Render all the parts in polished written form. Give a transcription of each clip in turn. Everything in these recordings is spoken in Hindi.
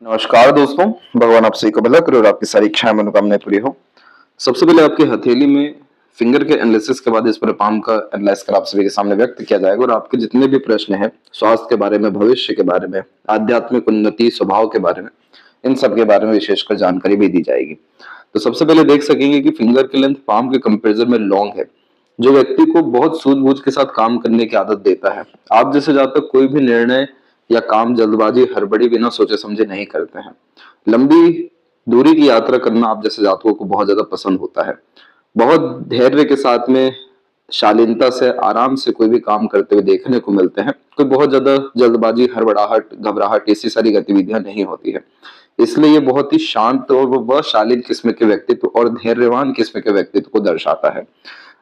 नमस्कार दोस्तों। भगवान आप सभी को भला करे और आपकी सारी इच्छाएं मनोकामनाएं पूरी हो। सबसे पहले आपकी हथेली में फिंगर के एनालिसिस के बाद इस पर पाम का एनालाइज कर आप सभी के सामने व्यक्त किया जाएगा और आपके जितने भी प्रश्न हैं स्वास्थ्य के बारे में, भविष्य के बारे में, आध्यात्मिक उन्नति, स्वभाव के बारे में, इन सब के बारे में विशेषकर जानकारी भी दी जाएगी। तो सबसे पहले देख सकेंगे कि फिंगर की लेंथ पाम के कंपेरिजन में लॉन्ग है, जो व्यक्ति को बहुत सूझबूझ के साथ काम करने की आदत देता है। आप जैसे जहां तक कोई भी निर्णय या काम जल्दबाजी, हड़बड़ी, बिना सोचे समझे नहीं करते हैं। लंबी दूरी की यात्रा करना आप जैसे जातकों को बहुत ज्यादा पसंद होता है। बहुत धैर्य के साथ में, शालीनता से, आराम से कोई भी काम करते हुए देखने को मिलते हैं। कोई बहुत ज्यादा जल्दबाजी, हड़बड़ाहट, घबराहट, ऐसी सारी गतिविधियां नहीं होती है। इसलिए ये बहुत ही शांत और वह शालीन किस्म के व्यक्तित्व और धैर्यवान किस्म के व्यक्तित्व को दर्शाता है।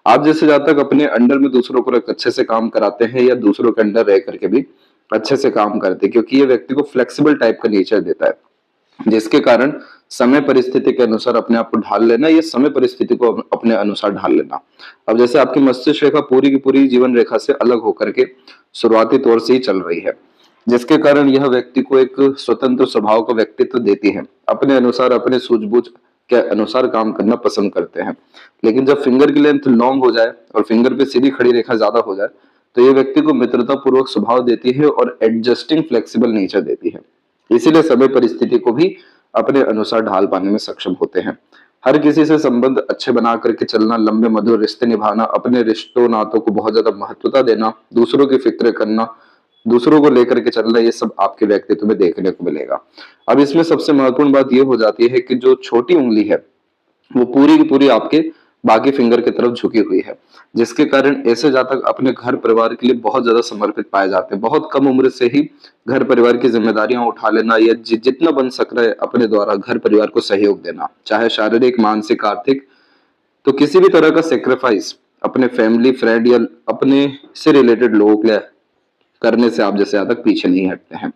आप जैसे जहां तक अपने अंडर में दूसरों को रख अच्छे से काम कराते हैं या दूसरों के अंडर रह करके भी अच्छे से काम करते हैं, क्योंकि ये व्यक्ति को फ्लेक्सिबल टाइप का नेचर देता है, जिसके कारण समय परिस्थिति के अनुसार अपने आप को ढाल लेना, ये समय परिस्थिति को अपने अनुसार ढाल लेना। अब जैसे आपकी मस्तिष्क रेखा पूरी की पूरी जीवन रेखा से अलग होकर के शुरुआती तौर से ही चल रही है, जिसके कारण यह व्यक्ति को एक स्वतंत्र स्वभाव का व्यक्तित्व देती है। अपने अनुसार, अपने सूझबूझ के अनुसार काम करना पसंद करते हैं। लेकिन जब फिंगर की लेंथ लॉन्ग हो जाए और फिंगर पे सीधी खड़ी रेखा ज्यादा हो जाए तो ये व्यक्ति को मित्रता पूर्वक स्वभाव देती है और एडजस्टिंग फ्लेक्सिबल नेचर देती है। इसीलिए समय परिस्थिति को भी अपने अनुसार ढाल पाने में सक्षम होते हैं। हर किसी से संबंध अच्छे बना करके चलना, लंबे मधुर रिश्ते निभाना, अपने रिश्तों नातों को बहुत ज्यादा महत्वता देना, दूसरों की फिक्र करना, दूसरों को लेकर के चलना, ये सब आपके व्यक्तित्व में देखने को मिलेगा। अब इसमें सबसे महत्वपूर्ण बात यह हो जाती है कि जो छोटी उंगली है वो पूरी की पूरी आपके बाकी फिंगर की तरफ झुकी हुई है, जिसके कारण ऐसे जातक अपने घर परिवार के लिए बहुत ज्यादा समर्पित पाए जाते हैं। बहुत कम उम्र से ही घर परिवार की जिम्मेदारियां उठा लेना या जितना बन सक रहा है अपने द्वारा घर परिवार को सहयोग देना, चाहे शारीरिक, मानसिक, आर्थिक, तो किसी भी तरह का सेक्रीफाइस अपने फैमिली, फ्रेंड या अपने से रिलेटेड लोगों के लिए करने से आप जैसे जातक पीछे नहीं हटते हैं।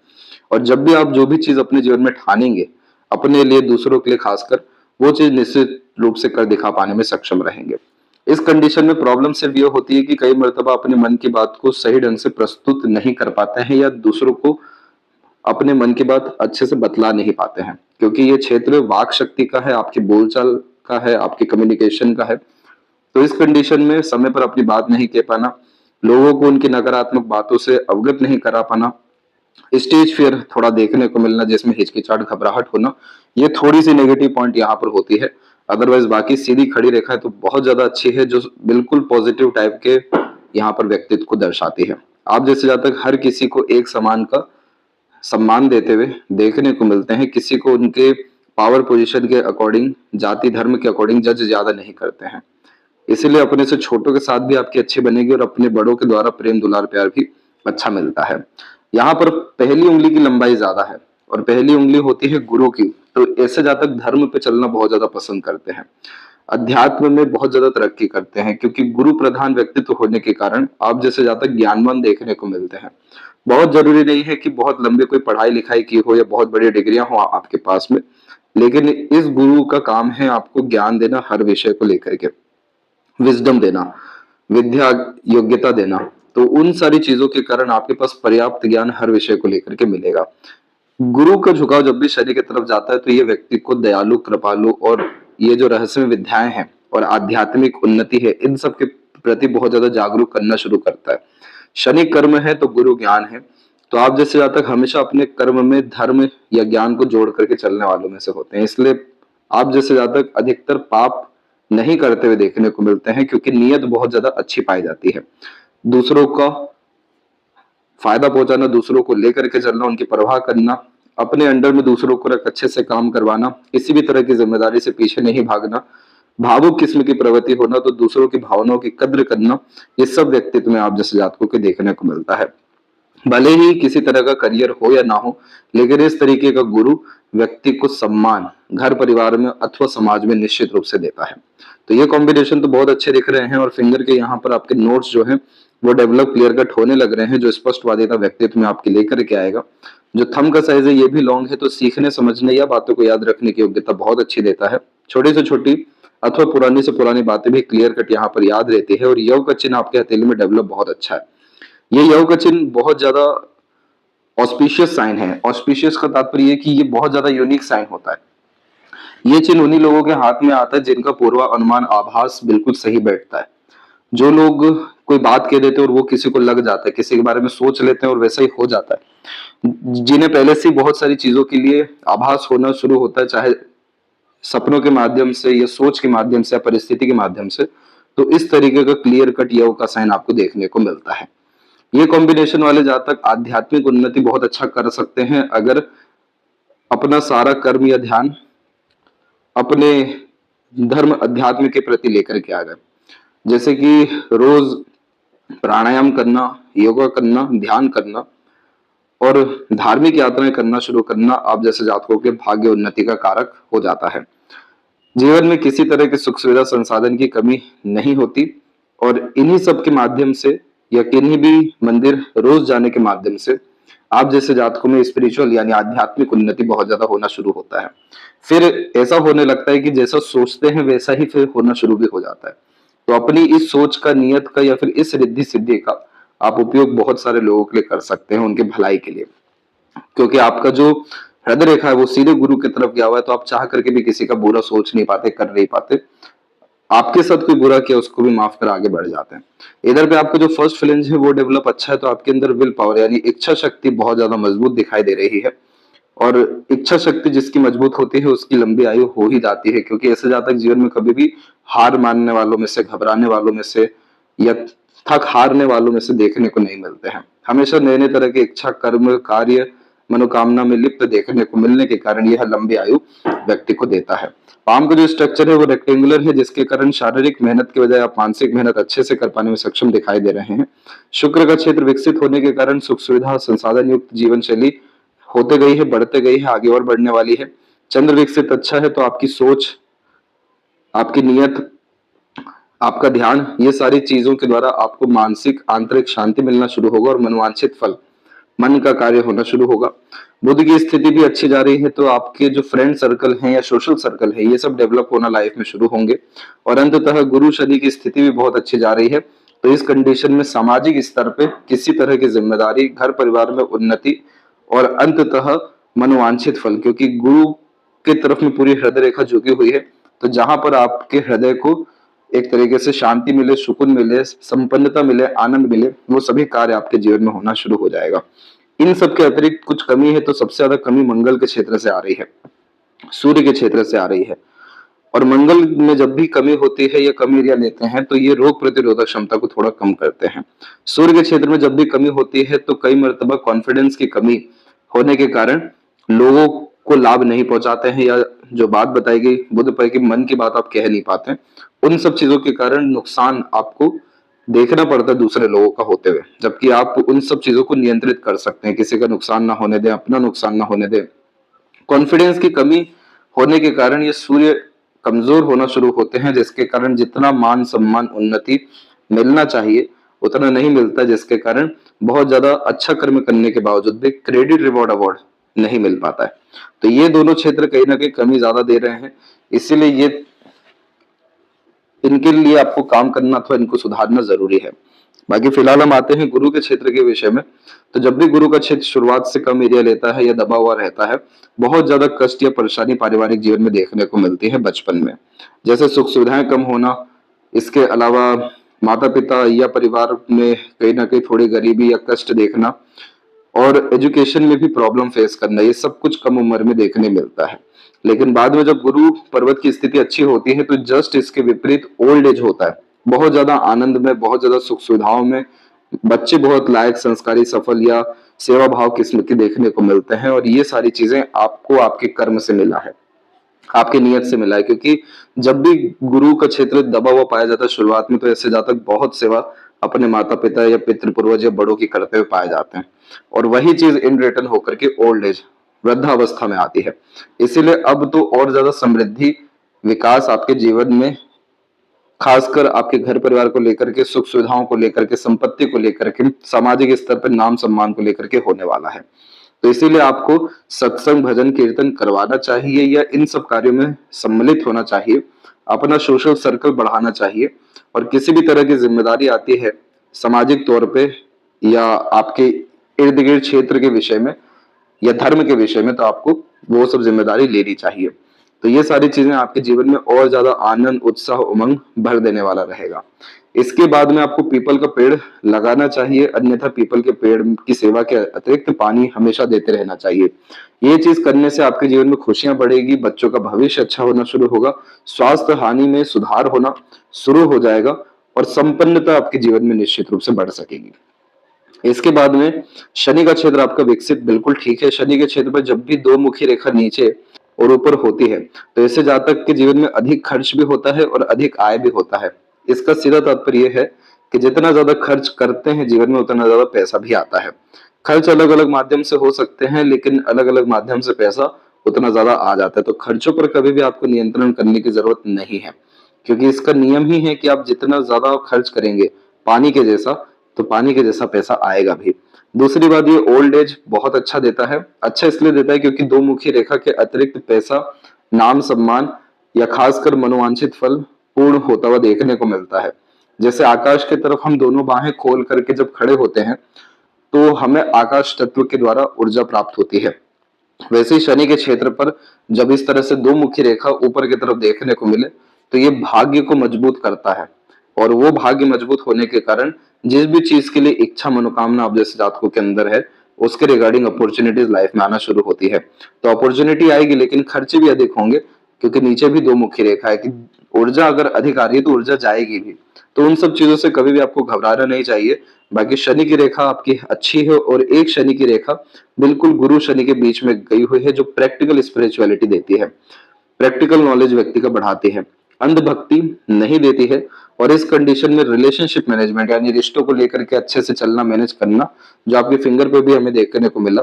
और जब भी आप जो भी चीज अपने जीवन में ठानेंगे अपने लिए, दूसरों के लिए खासकर, वो चीज निश्चित रूप से कर दिखा पाने में सक्षम रहेंगे। इस कंडीशन में प्रॉब्लम सिर्फ ये होती है कि कई मर्तबा अपने मन की बात को सही ढंग से प्रस्तुत नहीं कर पाते हैं या दूसरों को अपने मन की बात अच्छे से बतला नहीं पाते हैं, क्योंकि ये क्षेत्र वाक शक्ति का है, आपकी बोलचाल का है, आपकी कम्युनिकेशन का है। तो इस कंडीशन में समय पर अपनी बात नहीं कह पाना, लोगों को उनकी नकारात्मक बातों से अवगत नहीं करा पाना, स्टेज फियर थोड़ा देखने को मिलना, जिसमें हिचकिचाहट, घबराहट होना, ये थोड़ी सी नेगेटिव पॉइंट यहाँ पर होती है। अदरवाइज बाकी सीधी खड़ी रेखा है तो बहुत ज्यादा अच्छी है, जो बिल्कुल पॉजिटिव टाइप के यहाँ पर व्यक्तित्व को दर्शाती है। आप जैसे जहां तक हर किसी को एक समान का सम्मान देते हुए देखने को मिलते हैं, किसी को उनके पावर पोजीशन के अकॉर्डिंग, जाति धर्म के अकॉर्डिंग जज ज्यादा नहीं करते हैं। इसीलिए अपने से छोटों के साथ भी आपकी अच्छी बनेगी और अपने बड़ों के द्वारा प्रेम, दुलार, प्यार भी अच्छा मिलता है। यहाँ पर पहली उंगली की लंबाई ज्यादा है और पहली उंगली होती है गुरु की, तो ऐसे जातक धर्म पे चलना बहुत ज्यादा पसंद करते हैं, अध्यात्म में बहुत ज्यादा तरक्की करते हैं, क्योंकि गुरु प्रधान व्यक्तित्व होने के कारण आप जैसे जातक ज्ञानवान देखने को मिलते हैं। बहुत जरूरी नहीं है कि बहुत लंबी कोई पढ़ाई लिखाई की हो या बहुत बड़ी डिग्रियां हो आपके पास में, लेकिन इस गुरु का काम है आपको ज्ञान देना, हर विषय को लेकर के विजडम देना, विद्या, योग्यता देना। तो उन सारी चीजों के कारण आपके पास पर्याप्त ज्ञान हर विषय को लेकर के मिलेगा। गुरु का झुकाव जब भी शनि की तरफ जाता है तो ये व्यक्ति को दयालु, कृपालु और ये जो रहस्यमय विद्याएं हैं और आध्यात्मिक उन्नति है, इन सब के प्रति बहुत ज्यादा जागरूक करना शुरू करता है। शनि कर्म है तो गुरु ज्ञान है, तो आप जैसे जातक हमेशा अपने कर्म में धर्म या ज्ञान को जोड़ करके चलने वालों में से होते हैं। इसलिए आप जैसे जातक अधिकतर पाप नहीं करते हुए देखने को मिलते हैं, क्योंकि नीयत बहुत ज्यादा अच्छी पाई जाती है। दूसरों का फायदा पहुंचाना, दूसरों को लेकर के चलना, उनकी परवाह करना, अपने अंडर में दूसरों को रख अच्छे से काम करवाना, किसी भी तरह की जिम्मेदारी से पीछे नहीं भागना, भावुक किस्म की प्रवृत्ति होना, तो दूसरों की भावनाओं की कद्र करना, ये सब व्यक्तित्व में आप जैसे जातकों के देखने को मिलता है। भले ही किसी तरह का करियर हो या ना हो, लेकिन इस तरीके का गुरु व्यक्ति को सम्मान घर परिवार में अथवा समाज में निश्चित रूप से देता है। तो ये कॉम्बिनेशन तो बहुत अच्छे दिख रहे हैं और फिंगर के यहाँ पर आपके नोट्स जो हैं वो डेवलप, क्लियर कट होने लग रहे हैं, जो स्पष्टवादिता व्यक्तित्व में आपके लेकर के आएगा। जो थंब का साइज है ये भी लॉन्ग है, तो सीखने, समझने या बातों को याद रखने की योग्यता बहुत अच्छी देता है। छोटी से छोटी अथवा पुरानी से पुरानी बातें भी क्लियर कट यहाँ पर याद रहती है। और योग का चिन्ह आपके हथेली में डेवलप बहुत अच्छा है। ये योग का चिन्ह बहुत ज्यादा ऑस्पिशियस साइन है। ऑस्पिशियस का तात्पर्य ये कि ये बहुत ज्यादा यूनिक साइन होता है। ये चिन्ह उन्हीं लोगों के हाथ में आता है जिनका पूर्वानुमान आभास बिल्कुल सही बैठता है। जो लोग कोई बात कह देते हैं और वो किसी को लग जाता है, किसी के बारे में सोच लेते हैं और वैसा ही हो जाता है, जिन्हें पहले से ही बहुत सारी चीजों के लिए आभास होना शुरू होता है, चाहे सपनों के माध्यम से या सोच के माध्यम से या परिस्थिति के माध्यम से, तो इस तरीके का क्लियर कट योग का साइन आपको देखने को मिलता है। ये कॉम्बिनेशन वाले जातक आध्यात्मिक उन्नति बहुत अच्छा कर सकते हैं अगर अपना सारा कर्म या ध्यान अपने धर्म अध्यात्म के प्रति लेकर के आ गए। जैसे कि रोज प्राणायाम करना, योगा करना, ध्यान करना और धार्मिक यात्राएं करना शुरू करना आप जैसे जातकों के भाग्य उन्नति का कारक हो जाता है। जीवन में किसी तरह की सुख सुविधा संसाधन की कमी नहीं होती और इन्हीं सब के माध्यम से या किन्हीं भी मंदिर रोज जाने के माध्यम से आप जैसे जातकों में स्पिरिचुअल यानी आध्यात्मिक उन्नति बहुत ज्यादा होना शुरू होता है। फिर ऐसा होने लगता है कि जैसा सोचते हैं वैसा ही फिर होना शुरू भी हो जाता है। तो अपनी इस सोच का, नियत का या फिर इस रिद्धि सिद्धि का आप उपयोग बहुत सारे लोगों के लिए कर सकते हैं, उनके भलाई के लिए। क्योंकि आपका जो हृदय रेखा है वो सीधे गुरु की तरफ गया हुआ है, तो आप चाह करके भी किसी का बुरा सोच नहीं पाते, कर नहीं पाते। आपके साथ कोई बुरा किया उसको भी माफ कर आगे बढ़ जाते हैं। इधर पे आपका जो फर्स्ट फ्लेंज है वो डेवलप अच्छा है, तो आपके अंदर विल पावर यानी इच्छा शक्ति बहुत ज्यादा मजबूत दिखाई दे रही है। और इच्छा शक्ति जिसकी मजबूत होती है उसकी लंबी आयु हो ही जाती है, क्योंकि ऐसे जातक जीवन में कभी भी हार मानने वालों में से, घबराने वालों में से या थक हारने वालों में से देखने को नहीं मिलते हैं। हमेशा नए नए तरह के इच्छा, कर्म, कार्य, मनोकामना में लिप्त देखने को मिलने के कारण यह लंबी आयु व्यक्ति को देता है। पाम का जो स्ट्रक्चर है वो रेक्टेंगुलर है, जिसके कारण शारीरिक मेहनत के बजाय आप मानसिक मेहनत अच्छे से कर पाने में सक्षम दिखाई दे रहे हैं। शुक्र का क्षेत्र विकसित होने के कारण सुख सुविधा, संसाधन युक्त जीवन शैली होते गई है, बढ़ते गई है, आगे और बढ़ने वाली है। चंद्र विकसित अच्छा है, तो आपकी सोच, आपकी नियत, आपका ध्यान, ये सारी चीजों के द्वारा आपको मानसिक आंतरिक शांति मिलना शुरू होगा और मनोवांछित फल, मन का कार्य होना शुरू होगा। बुद्ध की स्थिति भी अच्छी जा रही है, तो आपके जो फ्रेंड सर्कल है या सोशल सर्कल है ये सब डेवलप होना लाइफ में शुरू होंगे। और अंततः गुरु शनि की स्थिति भी बहुत अच्छी जा रही है, तो इस कंडीशन में सामाजिक स्तर पे किसी तरह की जिम्मेदारी, घर परिवार में उन्नति और अंततः मनोवांछित फल, क्योंकि गुरु की तरफ में पूरी हृदय रेखा झुकी हुई है, तो जहां पर आपके हृदय को एक तरीके से शांति मिले, सुकून मिले, संपन्नता मिले, आनंद मिले, वो सभी कार्य आपके जीवन में होना शुरू हो जाएगा। इन सब के अतिरिक्त कुछ कमी है, तो सबसे ज्यादा कमी मंगल के क्षेत्र से आ रही है, सूर्य के क्षेत्र से आ रही है। और मंगल में जब भी कमी होती है या कम एरिया लेते हैं तो ये रोग प्रतिरोधक क्षमता को थोड़ा कम करते हैं। सूर्य के क्षेत्र में जब भी कमी होती है तो कई मर्तबा कॉन्फिडेंस की कमी होने के कारण लोगों को लाभ नहीं पहुंचाते हैं, या जो बात बताई गई बुध पर कि मन की बात आप कह नहीं पाते, उन सब चीजों के कारण नुकसान आपको देखना पड़ता है दूसरे लोगों का होते हुए, जबकि आप उन सब चीजों को नियंत्रित कर सकते हैं। किसी का नुकसान ना होने दें, अपना नुकसान ना होने दें। कॉन्फिडेंस की कमी होने के कारण ये सूर्य कमजोर होना शुरू होते हैं, जिसके कारण जितना मान सम्मान उन्नति मिलना चाहिए उतना नहीं मिलता, जिसके कारण बहुत ज्यादा अच्छा कर्म करने के बावजूद भी क्रेडिट, रिवॉर्ड, अवार्ड नहीं मिल पाता है। तो ये दोनों क्षेत्र कहीं ना कहीं कमी ज्यादा दे रहे हैं, इसीलिए ये इनके लिए आपको काम करना अथवा इनको सुधारना जरूरी है। बाकी फिलहाल हम आते हैं गुरु के क्षेत्र के विषय में। तो जब भी गुरु का क्षेत्र शुरुआत से कम एरिया लेता है या दबा हुआ रहता है, बहुत ज्यादा कष्ट या परेशानी पारिवारिक जीवन में देखने को मिलती है बचपन में। जैसे सुख सुविधाएं कम होना, इसके अलावा माता पिता या परिवार में कहीं ना कहीं थोड़ी गरीबी या कष्ट देखना, और एजुकेशन में भी प्रॉब्लम फेस करना, ये सब कुछ कम उम्र में देखने मिलता है। लेकिन बाद में जब गुरु पर्वत की स्थिति अच्छी होती है तो जस्ट इसके विपरीत ओल्ड एज होता है। बहुत ज्यादा आनंद में, बहुत ज्यादा सुख सुविधाओं में बच्चे बहुत लायक, संस्कारी, सफल या सेवा भाव किस्म के देखने को मिलते हैं, और ये सारी चीजें आपको आपके कर्म से मिला है, आपके नियत से मिला है। क्योंकि जब भी गुरु का क्षेत्र दबा हुआ पाया जाता है शुरुआत में, तो ऐसे जातक बहुत सेवा अपने माता पिता या पितृ पूर्वज या बड़ों की करते हुए पाए जाते हैं, और वही चीज इन रिटर्न होकर के ओल्ड एज, वृद्धावस्था में आती है। इसीलिए अब तो और ज्यादा समृद्धि, विकास आपके जीवन में, खासकर आपके घर परिवार को लेकर के, सुख सुविधाओं को लेकर के, संपत्ति को लेकर के, सामाजिक स्तर पर नाम सम्मान को लेकर के होने वाला है। तो इसीलिए आपको सत्संग, भजन, कीर्तन करवाना चाहिए या इन सब कार्यों में सम्मिलित होना चाहिए, अपना सोशल सर्कल बढ़ाना चाहिए। और किसी भी तरह की जिम्मेदारी आती है सामाजिक तौर पे या आपके इर्द गिर्द क्षेत्र के विषय में या धर्म के विषय में, तो आपको वो सब जिम्मेदारी लेनी चाहिए। तो ये सारी चीजें आपके जीवन में और ज्यादा आनंद, उत्साह, उमंग भर देने वाला रहेगा। इसके बाद में आपको पीपल का पेड़ लगाना चाहिए, अन्यथा पीपल के पेड़ की सेवा के अतिरिक्त पानी हमेशा देते रहना चाहिए। ये चीज करने से आपके जीवन में खुशियां बढ़ेगी, बच्चों का भविष्य अच्छा होना शुरू होगा, स्वास्थ्य हानि में सुधार होना शुरू हो जाएगा और संपन्नता आपके जीवन में निश्चित रूप से बढ़ सकेगी। इसके बाद में शनि का क्षेत्र आपका विकसित बिल्कुल ठीक है। शनि के क्षेत्र पर जब भी दो मुखी रेखा नीचे और ऊपर होती है तो इससे जातक के जीवन में अधिक खर्च भी होता है और अधिक आय भी होता है। इसका सीधा तात्पर्य यह है कि जितना ज्यादा खर्च करते हैं जीवन में उतना ज्यादा पैसा भी आता है। खर्च अलग अलग माध्यम से हो सकते हैं, लेकिन अलग अलग माध्यम से पैसा उतना ज्यादा आ जाता है। तो खर्चों पर कभी भी आपको नियंत्रण करने की जरूरत नहीं है, क्योंकि इसका नियम ही है कि आप जितना ज्यादा खर्च करेंगे पानी के जैसा, तो पानी के जैसा पैसा आएगा भी। दूसरी बात, ये ओल्ड एज बहुत अच्छा देता है। अच्छा इसलिए देता है क्योंकि दो मुखी रेखा के अतिरिक्त पैसा, नाम, सम्मान या खासकर मनोवांछित फल पूर्ण होता हुआ देखने को मिलता है। जैसे आकाश की तरफ हम दोनों बाहें खोल करके जब खड़े होते हैं तो हमें आकाश तत्व के द्वारा ऊर्जा प्राप्त होती है। वैसे ही शनि के क्षेत्र पर जब इस तरह से दो मुखी रेखा ऊपर की तरफ देखने को मिले तो ये भाग्य को मजबूत करता है, और वो भाग्य मजबूत होने के कारण जिस भी चीज के लिए इच्छा, मनोकामना आप जैसे जातकों के अंदर है, उसके रिगार्डिंग अपॉर्चुनिटीज लाइफ में आना शुरू होती है। तो अपॉर्चुनिटी आएगी लेकिन खर्चे भी अधिक होंगे, क्योंकि नीचे भी दो मुखी रेखा है कि ऊर्जा अगर अधिक आ रही है तो ऊर्जा जाएगी भी। तो उन सब चीजों से कभी भी आपको घबराना नहीं चाहिए। बाकी शनि की रेखा आपकी अच्छी है, और एक शनि की रेखा बिल्कुल गुरु शनि के बीच में गई हुई है, जो प्रैक्टिकल स्पिरिचुअलिटी देती है, प्रैक्टिकल नॉलेज व्यक्ति का बढ़ाती है, अंधभक्ति नहीं देती है। और इस कंडीशन में रिलेशनशिप मैनेजमेंट यानी रिश्तों को लेकर के अच्छे से चलना, मैनेज करना, जो आपके फिंगर पे भी हमें देखने को मिला,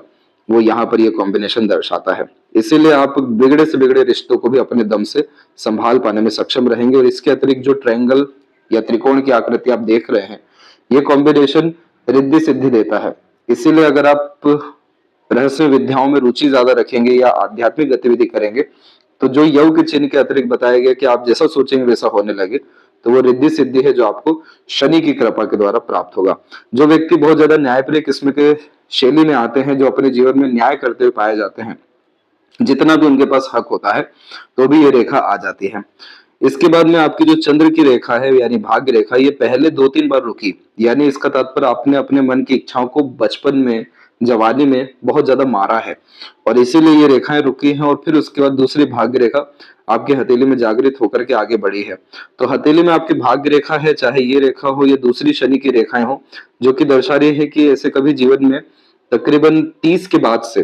वो यहाँ पर ये कॉम्बिनेशन दर्शाता है। इसीलिए आप बिगड़े से बिगड़े रिश्तों को भी अपने दम से संभाल पाने में सक्षम रहेंगे। और इसके अतिरिक्त जो ट्रायंगल या त्रिकोण की आकृति आप देख रहे हैं, ये कॉम्बिनेशन रिद्धि सिद्धि देता है। इसीलिए अगर आप रहस्य विद्याओं में रुचि ज्यादा रखेंगे या आध्यात्मिक गतिविधि करेंगे, तो जो योग के चिन्ह के अतिरिक्त बताया गया कि आप जैसा सोचेंगे वैसा होने लगे, तो वो रिद्धि सिद्धि है जो आपको शनि की कृपा के द्वारा प्राप्त होगा। जो व्यक्ति बहुत ज्यादा न्यायप्रिय किस्म के शैली में आते हैं, जो अपने जीवन में न्याय करते हुए पाए जाते हैं, जितना भी उनके पास हक होता है तो भी ये रेखा आ जाती है। इसके बाद में आपकी जो चंद्र की रेखा है यानी भाग्य रेखा, ये पहले 2-3 बार रुकी, यानी इसका तात्पर्य आपने अपने मन की इच्छाओं को बचपन में, जवानी में बहुत ज्यादा मारा है, और इसीलिए ये रेखाएं रुकी हैं। और फिर उसके बाद दूसरी भाग्य रेखा आपकी हथेली में जागृत होकर के आगे बढ़ी है। तो हथेली में आपकी भाग्य रेखा है, चाहे ये रेखा हो या दूसरी शनि की रेखाएं हो, जो कि दर्शा रही है कि ऐसे कभी जीवन में तकरीबन 30 के बाद से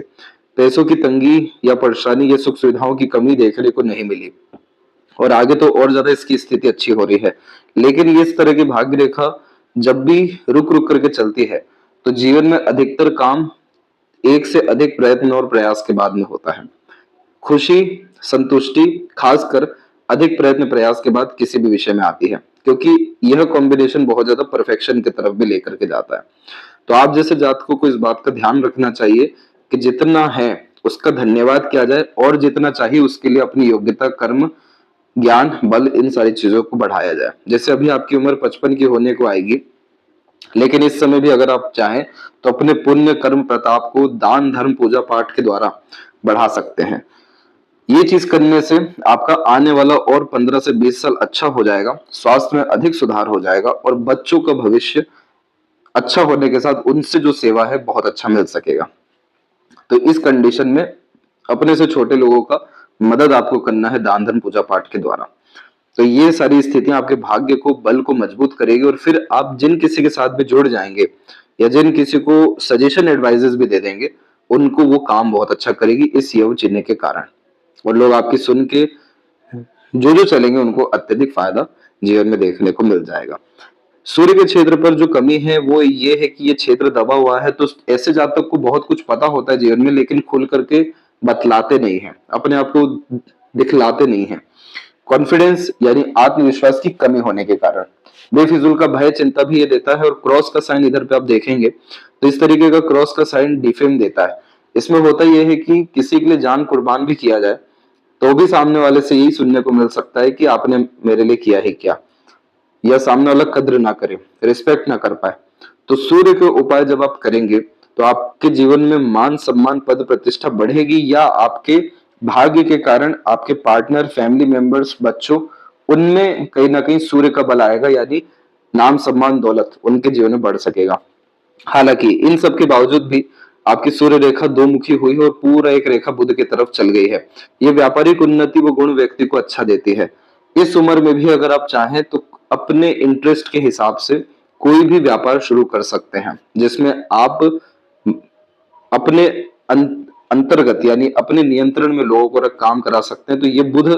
पैसों की तंगी या परेशानी या सुख सुविधाओं की कमी देखने को नहीं मिली, और आगे तो और ज्यादा इसकी स्थिति अच्छी हो रही है। लेकिन ये इस तरह की भाग्य रेखा जब भी रुक रुक करके चलती है तो जीवन में अधिकतर काम एक से अधिक प्रयत्न और प्रयास के बाद में होता है। खुशी, संतुष्टि खासकर अधिक प्रयत्न प्रयास के बाद किसी भी विषय में आती है, क्योंकि यह कॉम्बिनेशन बहुत ज्यादा परफेक्शन की तरफ भी लेकर के जाता है। तो आप जैसे जातकों को इस बात का ध्यान रखना चाहिए कि जितना है उसका धन्यवाद किया जाए, और जितना चाहिए उसके लिए अपनी योग्यता, कर्म, ज्ञान, बल, इन सारी चीजों को बढ़ाया जाए। जैसे अभी आपकी उम्र 55 की होने को आएगी, लेकिन इस समय भी अगर आप चाहें तो अपने पुण्य, कर्म, प्रताप को दान, धर्म, पूजा पाठ के द्वारा बढ़ा सकते हैं। ये चीज करने से आपका आने वाला और 15 से 20 साल अच्छा हो जाएगा, स्वास्थ्य में अधिक सुधार हो जाएगा, और बच्चों का भविष्य अच्छा होने के साथ उनसे जो सेवा है बहुत अच्छा मिल सकेगा। तो इस कंडीशन में अपने से छोटे लोगों का मदद आपको करना है दान, धर्म, पूजा पाठ के द्वारा। तो ये सारी स्थितियां आपके भाग्य को, बल को मजबूत करेगी, और फिर आप जिन किसी के साथ भी जुड़ जाएंगे या जिन किसी को सजेशन, एडवाइजेस भी दे देंगे, उनको वो काम बहुत अच्छा करेगी इस योग चिन्ह के कारण, और लोग आपकी सुन के जो जो चलेंगे उनको अत्यधिक फायदा जीवन में देखने को मिल जाएगा। सूर्य के क्षेत्र पर जो कमी है वो ये है कि ये क्षेत्र दबा हुआ है। तो ऐसे जातक को बहुत कुछ पता होता है जीवन में, लेकिन खुल करके बतलाते नहीं है, अपने आप को दिखलाते नहीं है। कॉन्फिडेंस यानी आत्मविश्वास की कमी होने के कारण बेफिजूल का भय, चिंता भी ये देता है। और क्रॉस का साइन इधर पे आप देखेंगे तो इस तरीके का क्रॉस का साइन डिफेम देता है। इसमें होता यह है कि किसी के लिए जान कुर्बान भी किया जाए तो भी सामने वाले से यही सुनने को मिल सकता है कि आपने मेरे लिए किया है क्या, या सामने वाला कद्र ना करे, रिस्पेक्ट ना कर पाए। तो सूर्य के उपाय जब आप करेंगे तो आपके जीवन में मान सम्मान पद प्रतिष्ठा बढ़ेगी, या आपके भाग्य के कारण आपके पार्टनर, फैमिली मेंबर्स, बच्चों, उनमें कहीं ना कहीं सूर्य का बल आएगा, यानी नाम सम्मान दौलत उनके जीवन में बढ़ सकेगा। हालांकि इन सब के बावजूद भी आपकी सूर्य रेखा दो मुखी हुई है और पूरा एक रेखा बुध की तरफ चल गई है। ये व्यापारिक उन्नति व गुण व्यक्ति को अच्छा देती है। इस उम्र में भी अगर आप चाहें तो अपने इंटरेस्ट के हिसाब से कोई भी व्यापार शुरू कर सकते हैं, जिसमें आप अपने अंतर्गत यानी अपने नियंत्रण में लोगों को काम करा सकते हैं। तो ये बुध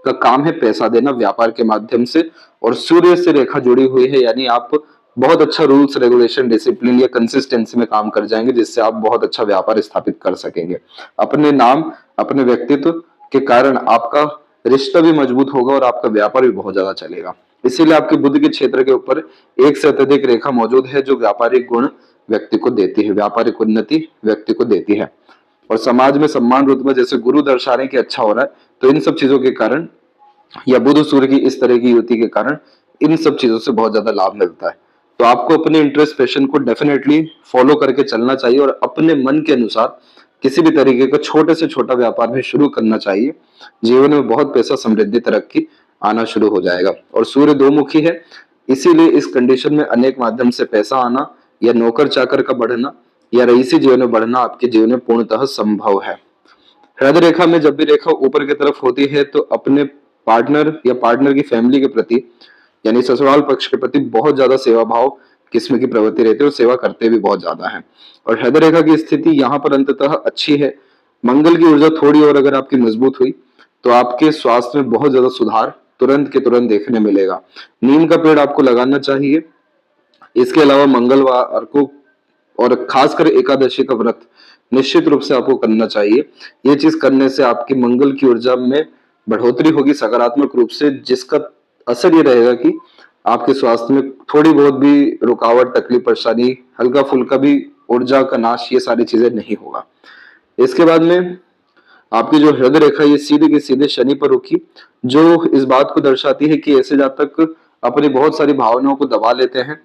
का काम है पैसा देना व्यापार के माध्यम से, और सूर्य से रेखा जुड़ी हुई है, यानी आप बहुत अच्छा रूल्स रेगुलेशन डिसिप्लिन या कंसिस्टेंसी में काम कर जाएंगे, जिससे आप बहुत अच्छा व्यापार स्थापित कर सकेंगे। अपने नाम, अपने व्यक्तित्व के कारण आपका रिश्ता भी मजबूत होगा और आपका व्यापार भी बहुत ज्यादा चलेगा। इसीलिए आपके बुध के क्षेत्र के ऊपर एक से अत्यधिक रेखा मौजूद है, जो व्यापारिक गुण व्यक्ति को देती है, व्यापारिक उन्नति व्यक्ति को देती है। और समाज में सम्मान रुतबा जैसे गुरु दर्शा रहे कि अच्छा हो रहा है, तो इन सब चीजों के कारण या बुध सूर्य की इस तरह की युति के कारण इन सब चीजों से बहुत ज्यादा लाभ मिलता है। तो आपको अपने इंटरेस्ट पैशन को डेफिनेटली फॉलो करके चलना चाहिए और अपने मन के अनुसार किसी भी तरीके का छोटे से छोटा व्यापार भी शुरू करना चाहिए। जीवन में बहुत पैसा, समृद्धि, तरक्की आना शुरू हो जाएगा। और सूर्य दो मुखी है, इसीलिए इस कंडीशन में अनेक माध्यम से पैसा आना या नौकर चाकर का बढ़ना या रईसी जीवन में बढ़ना आपके जीवन में पूर्णतः संभव है। हृदय रेखा में जब भी रेखा ऊपर की तरफ होती है तो अपने पार्टनर या पार्टनर की फैमिली के प्रति यानी ससुराल पक्ष के प्रति बहुत ज्यादा सेवा भाव किस्म की प्रवृत्ति रहती है और सेवा करते भी बहुत ज्यादा है। और हृदय रेखा की स्थिति यहाँ पर अंततः अच्छी है। मंगल की ऊर्जा थोड़ी और अगर आपकी मजबूत हुई तो आपके स्वास्थ्य में बहुत ज्यादा सुधार तुरंत के तुरंत देखने मिलेगा। नीम का पेड़ आपको लगाना चाहिए। इसके अलावा मंगलवार को और खासकर एकादशी का व्रत निश्चित रूप से आपको करना चाहिए। ये चीज करने से आपकी मंगल की ऊर्जा में बढ़ोतरी होगी सकारात्मक रूप से, जिसका असर ये रहेगा कि आपके स्वास्थ्य में थोड़ी बहुत भी रुकावट, तकलीफ, परेशानी, हल्का फुल्का भी ऊर्जा का नाश, ये सारी चीजें नहीं होगा। इसके बाद में आपकी जो हृदय रेखा ये सीधे के सीधे शनि पर रुकी, जो इस बात को दर्शाती है कि ऐसे जातक अपनी बहुत सारी भावनाओं को दबा लेते हैं,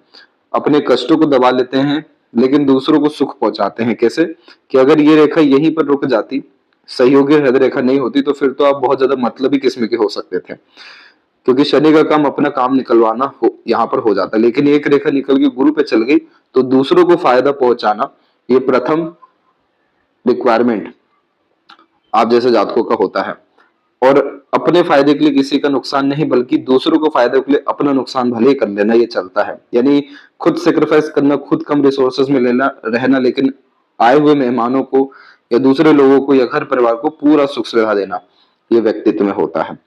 अपने कष्टों को दबा लेते हैं, लेकिन दूसरों को सुख पहुंचाते हैं। कैसे कि अगर ये रेखा यहीं पर रुक जाती, सहयोगी हृदय रेखा नहीं होती, तो फिर तो आप बहुत ज्यादा मतलबी किस्म के हो सकते थे, क्योंकि शनि का काम अपना काम निकलवाना यहाँ पर हो जाता है। लेकिन एक रेखा निकल के गुरु पे चल गई तो दूसरों को फायदा पहुंचाना ये प्रथम रिक्वायरमेंट आप जैसे जातकों का होता है। और अपने फायदे के लिए किसी का नुकसान नहीं, बल्कि दूसरों को फायदे के लिए अपना नुकसान भले ही कर लेना, ये चलता है। यानी खुद सेक्रीफाइस करना, खुद कम रिसोर्सेज में लेना रहना, लेकिन आए हुए मेहमानों को या दूसरे लोगों को या घर परिवार को पूरा सुख सुविधा देना, ये व्यक्तित्व में होता है।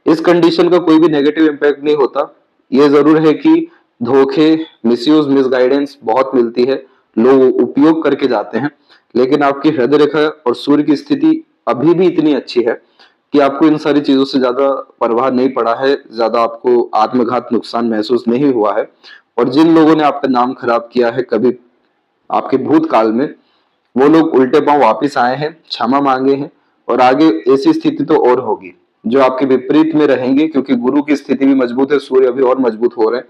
इस कंडीशन का कोई भी नेगेटिव इम्पैक्ट नहीं होता। ये जरूर है कि धोखे, मिसयूज, मिसगाइडेंस बहुत मिलती है, लोग उपयोग करके जाते हैं, लेकिन आपकी हृदय रेखा और सूर्य की स्थिति अभी भी इतनी अच्छी है कि आपको इन सारी चीजों से ज्यादा परवाह नहीं पड़ा है, ज्यादा आपको आत्मघात नुकसान महसूस नहीं हुआ है। और जिन लोगों ने आपका नाम खराब किया है कभी आपके भूतकाल में, वो लोग उल्टे पांव वापिस आए हैं, क्षमा मांगे हैं, और आगे ऐसी स्थिति तो और होगी जो आपके विपरीत में रहेंगे, क्योंकि गुरु की स्थिति भी मजबूत है, सूर्य अभी और मजबूत हो रहे हैं,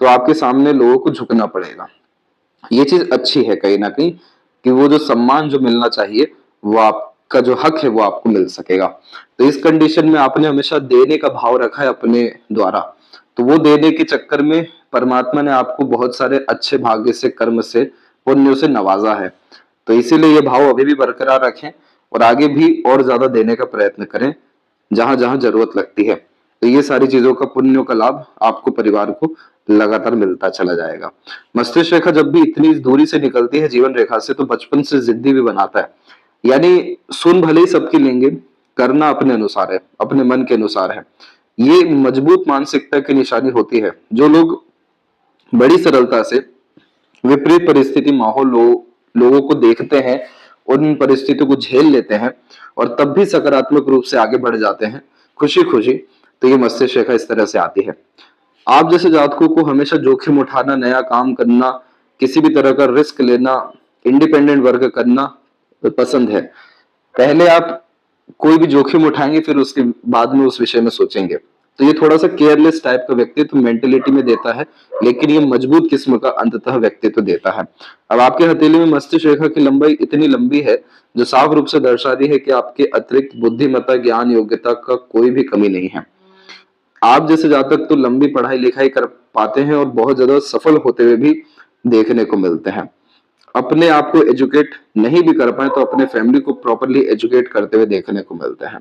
तो आपके सामने लोगों को झुकना पड़ेगा। ये चीज अच्छी है कहीं ना कहीं कि वो जो सम्मान जो मिलना चाहिए, वो आपका जो हक है वो आपको मिल सकेगा। तो इस कंडीशन में आपने हमेशा देने का भाव रखा है अपने द्वारा, तो वो देने के चक्कर में परमात्मा ने आपको बहुत सारे अच्छे भाग्य से, कर्म से, पुण्यों से नवाजा है। तो इसीलिए ये भाव अभी भी बरकरार रखें और आगे भी और ज्यादा देने का प्रयत्न करें जहां जहां जरूरत लगती है। तो ये सारी चीजों का, पुण्यों का लाभ आपको, परिवार को लगातार मिलता चला जाएगा। मस्तिष्क रेखा जब भी इतनी दूरी से निकलती है जीवन रेखा से, तो बचपन से जिद्दी भी बनाता है। यानी सुन भले ही सबकी लेंगे, करना अपने अनुसार है, अपने मन के अनुसार है। ये मजबूत मानसिकता की निशानी होती है। जो लोग बड़ी सरलता से विपरीत परिस्थिति, माहौल, लोगों को देखते हैं, उन परिस्थितियों को झेल लेते हैं और तब भी सकारात्मक रूप से आगे बढ़ जाते हैं खुशी खुशी, तो ये मस्तिष्क रेखा इस तरह से आती है। आप जैसे जातकों को हमेशा जोखिम उठाना, नया काम करना, किसी भी तरह का रिस्क लेना, इंडिपेंडेंट वर्क करना पसंद है। पहले आप कोई भी जोखिम उठाएंगे, फिर उसके बाद में उस विषय में सोचेंगे। तो ये थोड़ा सा केयरलेस टाइप का व्यक्तित्व मेंटेलिटी में देता है, लेकिन ये मजबूत किस्म का अंततः व्यक्तित्व देता है। अब आपके हथेली में मस्तिष्क रेखा की लंबाई इतनी लंबी है जो साफ रूप से दर्शा रही है कि आपके अतिरिक्त बुद्धिमत्ता, ज्ञान, योग्यता का कोई भी कमी नहीं है। आप जैसे जातक तो लंबी पढ़ाई लिखाई कर पाते हैं और बहुत ज्यादा सफल होते हुए भी देखने को मिलते हैं। अपने आप को एजुकेट नहीं भी कर पाए तो अपने फैमिली को प्रॉपरली एजुकेट करते हुए देखने को मिलते हैं।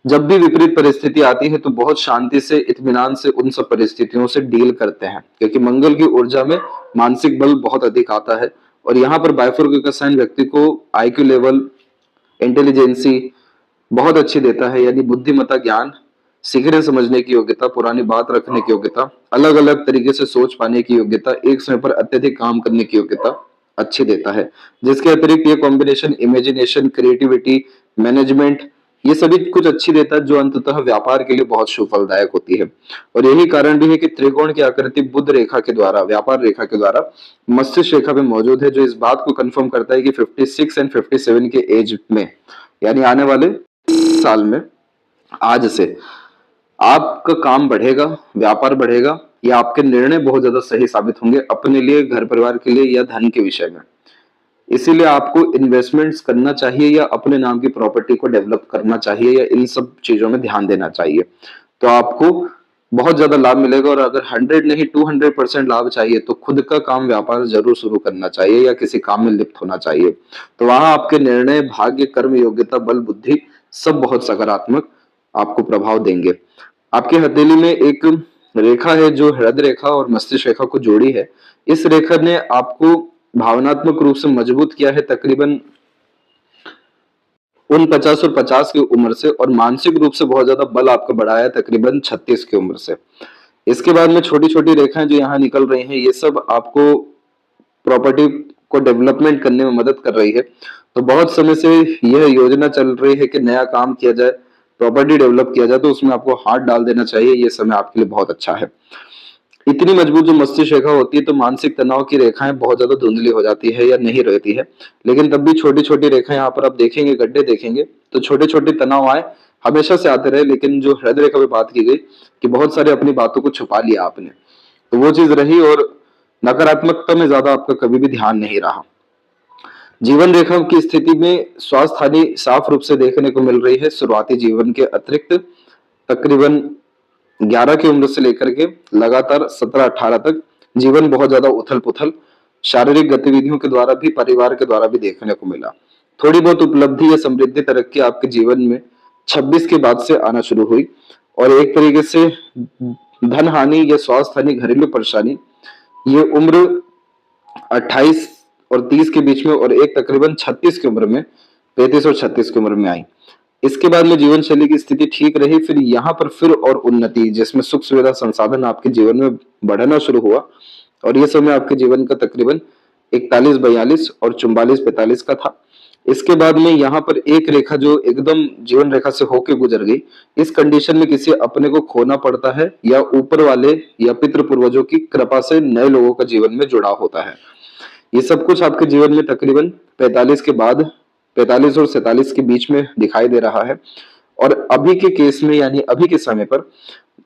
जब भी विपरीत परिस्थिति आती है तो बहुत शांति से, इत्मीनान से उन सब परिस्थितियों से डील करते हैं, क्योंकि मंगल की ऊर्जा में मानसिक बल बहुत अधिक आता है। और यहाँ पर बाइफरक्यू का साइन व्यक्ति को आईक्यू लेवल, इंटेलिजेंसी बहुत अच्छी देता है, यानी बुद्धिमत्ता, ज्ञान, सीखने समझने की योग्यता, पुरानी बात रखने की योग्यता, अलग अलग तरीके से सोच पाने की योग्यता, एक समय पर अत्यधिक काम करने की योग्यता अच्छी देता है। जिसके अतिरिक्त ये कॉम्बिनेशन इमेजिनेशन, क्रिएटिविटी, मैनेजमेंट, ये सभी कुछ अच्छी देता है, जो अंततः व्यापार के लिए बहुत शुभ फलदायक होती है। और यही कारण भी है कि त्रिकोण की आकृति बुध रेखा के द्वारा, व्यापार रेखा के द्वारा मस्तिष्क रेखा पे मौजूद है, जो इस बात को कंफर्म करता है कि 56 एंड 57 के एज में, यानी आने वाले साल में, आज से आपका काम बढ़ेगा, व्यापार बढ़ेगा, या आपके निर्णय बहुत ज्यादा सही साबित होंगे अपने लिए, घर परिवार के लिए, या धन के विषय में। इसीलिए आपको इन्वेस्टमेंट्स करना चाहिए, या अपने नाम की प्रॉपर्टी को डेवलप करना चाहिए, या इन सब चीजों में ध्यान देना चाहिए। तो आपको बहुत ज्यादा लाभ मिलेगा। और अगर 100 नहीं 200% लाभ चाहिए तो खुद का काम, व्यापार जरूर शुरू करना चाहिए, या किसी काम में लिप्त होना चाहिए। तो वहां आपके निर्णय, भाग्य, कर्म, योग्यता, बल, बुद्धि सब बहुत सकारात्मक आपको प्रभाव देंगे। आपके हथेली में एक रेखा है जो हृदय रेखा और मस्तिष्क रेखा को जोड़ी है। इस रेखा ने आपको भावनात्मक रूप से मजबूत किया है तकरीबन 49 और 50 की उम्र से, और मानसिक रूप से बहुत ज्यादा बल आपका बढ़ाया है तकरीबन 36 की उम्र से। इसके बाद में छोटी छोटी रेखाएं जो यहाँ निकल रही हैं, ये सब आपको प्रॉपर्टी को डेवलपमेंट करने में मदद कर रही है। तो बहुत समय से यह योजना चल रही है कि नया काम किया जाए, प्रॉपर्टी डेवलप किया जाए, तो उसमें आपको हाथ डाल देना चाहिए। ये समय आपके लिए बहुत अच्छा है। इतनी मजबूत जो मस्तिष्क रेखा होती है तो मानसिक तनाव की रेखाएं बहुत ज्यादा धुंधली हो जाती है या नहीं रहती है, लेकिन तब भी छोटी छोटी रेखाएं यहाँ पर आप देखेंगे, गड्ढे देखेंगे, तो छोटे छोटे तनाव आए, हमेशा से आते रहे, लेकिन जो हृदय रेखा पे बात की गई कि बहुत सारे अपनी बातों को छुपा लिया आपने, तो वो चीज रही, और नकारात्मकता में ज्यादा आपका कभी भी ध्यान नहीं रहा। जीवन रेखा की स्थिति में स्वास्थ्य हानि साफ रूप से देखने को मिल रही है। शुरुआती जीवन के अतिरिक्त तकरीबन 11 की उम्र से लेकर के लगातार 17-18 तक जीवन बहुत ज्यादा उथल पुथल, शारीरिक गतिविधियों के द्वारा भी, परिवार के द्वारा भी देखने को मिला। थोड़ी बहुत उपलब्धि या समृद्धि, तरक्की आपके जीवन में 26 के बाद से आना शुरू हुई। और एक तरीके से धन हानि या स्वास्थ्य हानि, घरेलू परेशानी, ये उम्र 28 और 30 के बीच में, और एक तकरीबन 36 की उम्र में, 35 और 36 की उम्र में आई। इसके बाद में जीवन शैली की स्थिति ठीक रही। फिर यहाँ पर फिर और उन्नति, जिसमें सुख सुविधा संसाधन आपके जीवन में बढ़ना शुरू हुआ, और ये समय आपके जीवन का तकरीबन 41-42 और 44-45 का था। इसके बाद में यहाँ पर एक रेखा जो एकदम जीवन रेखा से होके गुजर गई। इस कंडीशन में किसी अपने को खोना पड़ता है, या ऊपर वाले या पितृ पूर्वजों की कृपा से नए लोगों का जीवन में जुड़ाव होता है। ये सब कुछ आपके जीवन में तकरीबन 45 के बाद, 45 और 47 के बीच में दिखाई दे रहा है। और अभी के केस में, यानी अभी के समय पर,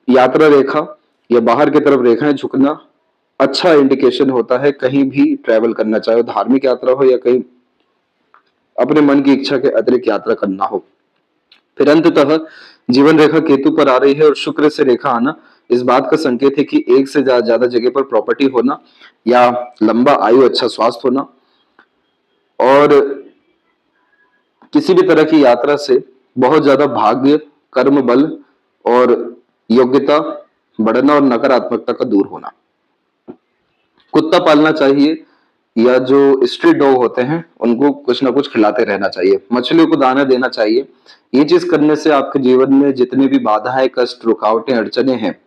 यात्रा रेखा या बाहर की तरफ रेखाएं झुकना अच्छा इंडिकेशन होता है। कहीं भी ट्रैवल करना, चाहे धार्मिक यात्रा हो या कहीं अपने मन की इच्छा के अतिरिक्त यात्रा करना हो। फिर अंततः जीवन रेखा केतु पर आ रही है, और शुक्र से रेखा आना इस बात का संकेत है कि एक से ज्यादा जगह पर प्रॉपर्टी होना, या लंबा आयु, अच्छा स्वास्थ्य होना, और किसी भी तरह की यात्रा से बहुत ज्यादा भाग्य, कर्म बल और योग्यता बढ़ना, और नकारात्मकता का दूर होना। कुत्ता पालना चाहिए, या जो स्ट्रीट डॉग होते हैं उनको कुछ ना कुछ खिलाते रहना चाहिए, मछलियों को दाना देना चाहिए। ये चीज करने से आपके जीवन में जितनी भी बाधाएं, कष्ट, रुकावटें, अड़चने हैं,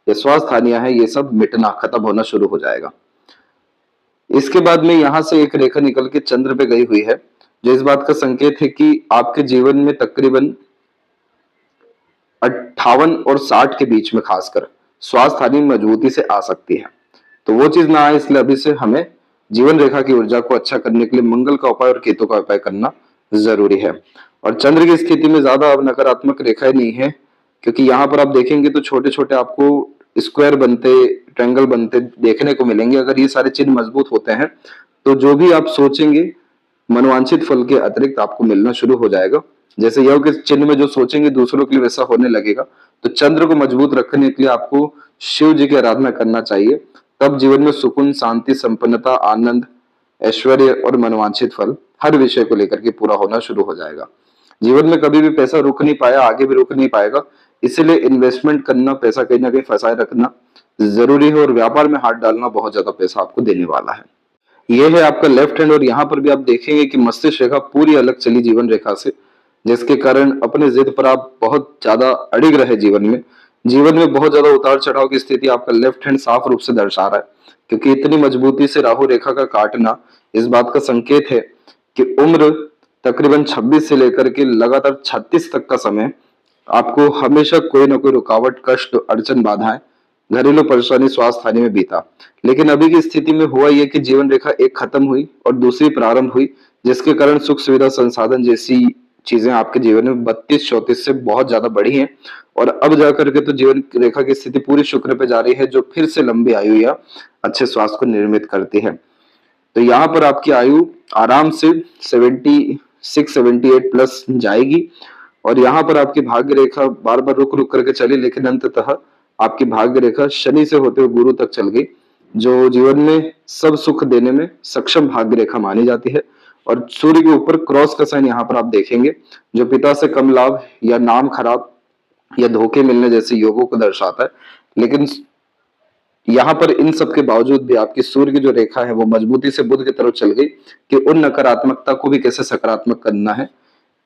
या स्वास्थ्य हानियां हैं, ये सब मिटना, खत्म होना शुरू हो जाएगा। इसके बाद में यहाँ से एक रेखा निकल के चंद्र पे गई हुई है, जो इस बात का संकेत है कि आपके जीवन में तकरीबन 58 और 60 के बीच में खासकर स्वास्थ्य हानि मजबूती से आ सकती है। तो वो चीज ना आए, इसलिए अभी से हमें जीवन रेखा की ऊर्जा को अच्छा करने के लिए मंगल का उपाय और केतु का उपाय करना जरूरी है। और चंद्र की स्थिति में ज्यादा अब नकारात्मक रेखाएं नहीं है, क्योंकि यहाँ पर आप देखेंगे तो छोटे छोटे आपको स्क्वायर बनते, ट्रायंगल बनते देखने को मिलेंगे। अगर ये सारे चिन्ह मजबूत होते हैं तो जो भी आप सोचेंगे मनोवांछित फल के अतिरिक्त आपको मिलना शुरू हो जाएगा। जैसे योग के चिन्ह में जो सोचेंगे दूसरों के लिए वैसा होने लगेगा। तो चंद्र को मजबूत रखने के लिए आपको शिव जी की आराधना करना चाहिए। तब जीवन में सुकून, शांति, संपन्नता, आनंद, ऐश्वर्य और मनोवांछित फल हर विषय को लेकर के पूरा होना शुरू हो जाएगा। जीवन में कभी भी पैसा रुक नहीं पाया, आगे भी रुक नहीं पाएगा। इसीलिए इन्वेस्टमेंट करना, पैसा कहीं ना कहीं फंसाए रखना जरूरी है, और व्यापार में हाथ डालना बहुत ज्यादा पैसा आपको देने वाला है। ये है आपका लेफ्ट हैंड, और यहाँ पर भी आप देखेंगे कि मस्तिष्क रेखा पूरी अलग चली जीवन रेखा से, जिसके कारण अपने जिद पर आप बहुत ज्यादा अड़िग रहे। जीवन में बहुत ज्यादा उतार चढ़ाव की स्थिति आपका लेफ्ट हैंड साफ रूप से दर्शा रहा है, क्योंकि इतनी मजबूती से राहु रेखा का काटना इस बात का संकेत है कि उम्र तकरीबन 26 से लेकर के लगातार 36 तक का समय आपको हमेशा कोई ना कोई रुकावट, कष्ट, अड़चन, बाधाएं, घरेलू परेशानी, स्वास्थ्य हानि में बीता। लेकिन अभी की स्थिति में हुआ यह कि जीवन रेखा एक खत्म हुई और दूसरी प्रारंभ हुई, जिसके कारण सुख सुविधा, संसाधन जैसी चीजें आपके जीवन में 32-34 से बहुत ज्यादा बढ़ी हैं। और अब जाकर के तो जीवन रेखा की स्थिति पूरी शुक्र पे जा रही है, जो फिर से लंबी आयु या अच्छे स्वास्थ्य को निर्मित करती है। तो यहाँ पर आपकी आयु आराम से 76-78 प्लस जाएगी। और यहाँ पर आपकी भाग्य रेखा बार बार रुक रुक करके चली, लेकिन अंततः आपकी भाग्य रेखा शनि से होते हुए गुरु तक चल गई, जो जीवन में सब सुख देने में सक्षम भाग्य रेखा मानी जाती है। और सूर्य के ऊपर क्रॉस का साइन यहाँ पर आप देखेंगे, जो पिता से कम लाभ या नाम खराब या धोखे मिलने जैसे योगों को दर्शाता है। लेकिन यहाँ पर इन सब के बावजूद भी आपकी सूर्य की जो रेखा है वो मजबूती से बुध की तरफ चल गई कि उन नकारात्मकता को भी कैसे सकारात्मक करना है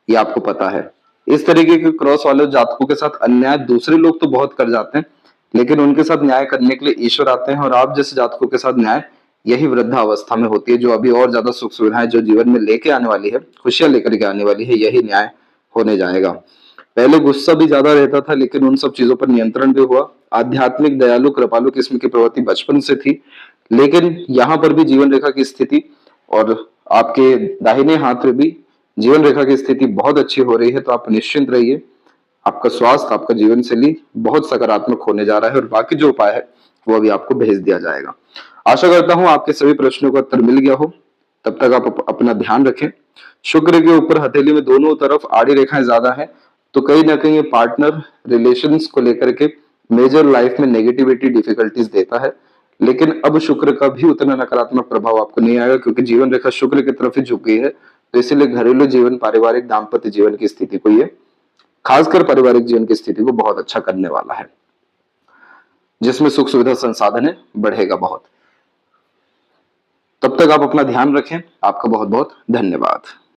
ये आपको पता है। इस तरीके के क्रॉस वाले जातकों के साथ अन्याय दूसरे लोग तो बहुत कर जाते हैं, लेकिन उनके साथ न्याय करने के लिए ईश्वर आते हैं। और आप जैसे जातकों के साथ न्याय यही वृद्धावस्था में होती है, जो अभी और ज्यादा सुख सुविधाएं जो जीवन में लेके आने वाली है, खुशियां लेकर के आने वाली है, यही न्याय होने जाएगा। पहले गुस्सा भी ज्यादा रहता था, लेकिन उन सब चीजों पर नियंत्रण भी हुआ। आध्यात्मिक, दयालु, कृपालु किस्म की प्रवृत्ति बचपन से थी, लेकिन यहाँ पर भी जीवन रेखा की स्थिति और आपके दाहिने हाथ में भी जीवन रेखा की स्थिति बहुत अच्छी हो रही है। तो आप निश्चिंत रहिए, आपका स्वास्थ्य, आपका जीवन शैली बहुत सकारात्मक होने जा रहा है, और बाकी जो उपाय है वो अभी आपको भेज दिया जाएगा। आशा करता हूं आपके सभी प्रश्नों का उत्तर मिल गया हो। तब तक आप अपना ध्यान रखें। शुक्र के ऊपर हथेली में दोनों तरफ आड़ी रेखाएं ज्यादा हैं, तो कहीं ना कहीं ये पार्टनर रिलेशंस को लेकर के मेजर लाइफ में नेगेटिविटी, डिफिकल्टीज देता है। लेकिन अब शुक्र का भी उतना नकारात्मक प्रभाव आपको नहीं आएगा, क्योंकि जीवन रेखा शुक्र की तरफ ही झुक गई है। तो इसीलिए घरेलू जीवन, पारिवारिक, दाम्पत्य जीवन की स्थिति को ये, खासकर पारिवारिक जीवन की स्थिति को बहुत अच्छा करने वाला है, जिसमें सुख सुविधा, संसाधन है, बढ़ेगा बहुत। तब तक आप अपना ध्यान रखें। आपका बहुत बहुत धन्यवाद।